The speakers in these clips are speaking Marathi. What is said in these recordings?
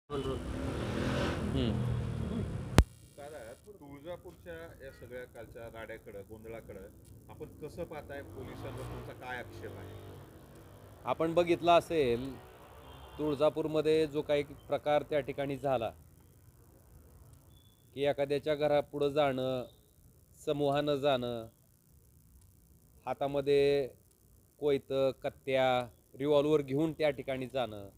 हम्म. दादा, तुळजापूरच्या या सगळ्या कालच्या राड्याकडं गोंधळाकडं आपण कसं पाहताय? पोलिसांवर तुमचा काय आक्षेप आहे? आपण बघितलं असेल तुळजापूरमध्ये जो काही प्रकार त्या ठिकाणी झाला की एखाद्याच्या घरापुढं जाणं, समूहानं जाणं, हातामध्ये कोयतं, कत्त्या, रिव्हॉल्वर घेऊन त्या ठिकाणी जाणं,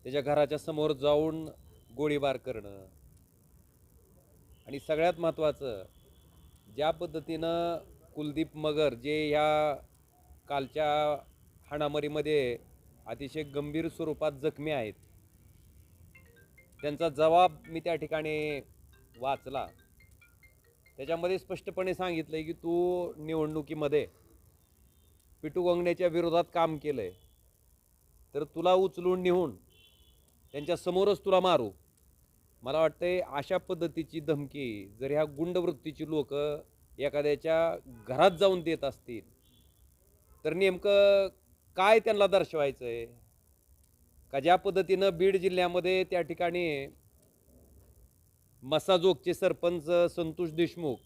त्याच्या घराच्या समोर जाऊन गोळीबार करणं आणि सगळ्यात महत्त्वाचं ज्या पद्धतीनं कुलदीप मगर जे ह्या कालच्या हाणामारीमध्ये अतिशय गंभीर स्वरूपात जखमी आहेत, त्यांचा जबाब मी त्या ठिकाणी वाचला. त्याच्यामध्ये स्पष्टपणे सांगितलं आहे की तू निवडणुकीमध्ये पिटू गंगण्याच्या विरोधात काम केलं आहे, तर तुला उचलून नेऊन त्यांच्यासमोरच तुला मारू. मला वाटतंय अशा पद्धतीची धमकी जर ह्या गुंडवृत्तीची लोक एखाद्याच्या घरात जाऊन देत असतील तर नेमकं काय त्यांना दर्शवायचं आहे? का ज्या पद्धतीनं बीड जिल्ह्यामध्ये त्या ठिकाणी मसाजोगचे सरपंच संतोष देशमुख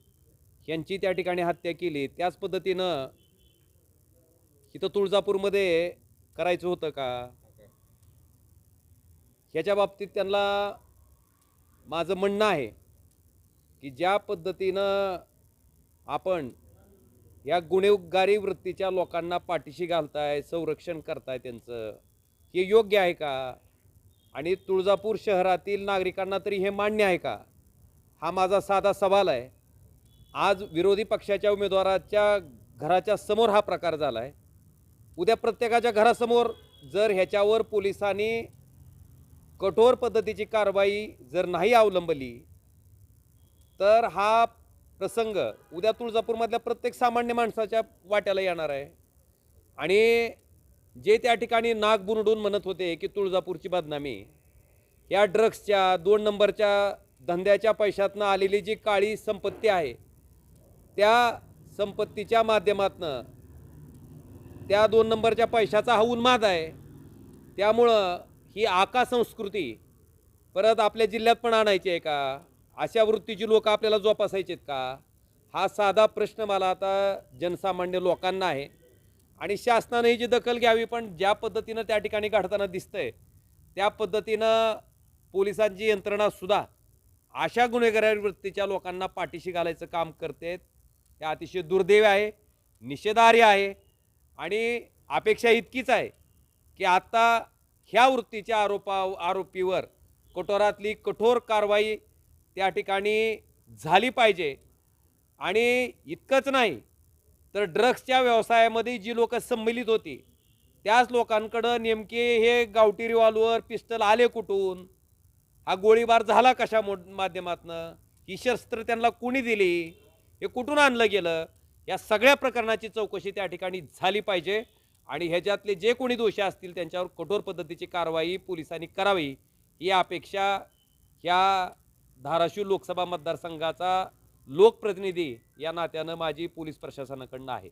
यांची त्या ठिकाणी हत्या केली, त्याच पद्धतीनं इथं तुळजापूरमध्ये करायचं होतं का? ह्याच्या बाबतीत त्यांना माझं म्हणणं आहे की ज्या पद्धतीनं आपण या गुन्हेगारी वृत्तीच्या लोकांना पाठीशी घालताय, संरक्षण करताय, त्यांचं हे योग्य आहे का? आणि तुळजापूर शहरातील नागरिकांना तरी हे मान्य आहे का? हा माझा साधा सवाल आहे. आज विरोधी पक्षाच्या उमेदवाराच्या घराच्या समोर हा प्रकार झाला आहे. उद्या प्रत्येकाच्या घरासमोर जर ह्याच्यावर पोलिसांनी कठोर पद्धतीची कारवाई जर नाही अवलंबली तर हा प्रसंग उद्या तुळजापूरमधल्या प्रत्येक सामान्य माणसाच्या वाट्याला येणार आहे. आणि जे त्या ठिकाणी नाक बुरडून म्हणत होते की तुळजापूरची बदनामी, या ड्रग्सच्या 2 नंबरच्या धंद्याच्या पैशातनं आलेली जी काळी संपत्ती आहे, त्या संपत्तीच्या माध्यमातनं त्या 2 नंबरच्या पैशाचा हा उन्माद आहे. त्यामुळं ही आका संस्कृती परत आपल्या जिल्ह्यात पण आणायची आहे का? अशा वृत्तीची लोक आपल्याला जोपासायचे आहेत का? हा साधा प्रश्न मला आता जनसामान्य लोकांना आहे. आणि शासनाने ही जी दखल घ्यावी, पण ज्या पद्धतीनं त्या ठिकाणी घडताना दिसतंय त्या पद्धतीनं पोलिसांची यंत्रणासुद्धा अशा गुन्हेगारी वृत्तीच्या लोकांना पाठीशी घालायचं काम करते. हे अतिशय दुर्दैव आहे, निषेधार्ह आहे. आणि अपेक्षा इतकीच आहे की आता ह्या वृत्तीच्या आरोपीवर कठोरातली कठोर कारवाई त्या ठिकाणी झाली पाहिजे. आणि इतकंच नाही तर ड्रग्सच्या व्यवसायामध्ये जी लोक सम्मिलित होती त्याच लोकांकडं नेमके हे गावठी रिव्हॉल्वर, पिस्टल आले कुठून? हा गोळीबार झाला कशा माध्यमातनं? ही शस्त्र त्यांना कोणी दिली? हे कुठून आणलं गेलं? या सगळ्या प्रकरणाची चौकशी त्या ठिकाणी झाली पाहिजे. आणि ह्याच्यातले जे कोणी दोषी असतील त्यांच्यावर कठोर पद्धतीची कारवाई पोलिसांनी करावी, ही अपेक्षा ह्या धाराशिव लोकसभा मतदारसंघाचा लोकप्रतिनिधी या नात्यानं माझी पोलीस प्रशासनाकडनं आहे.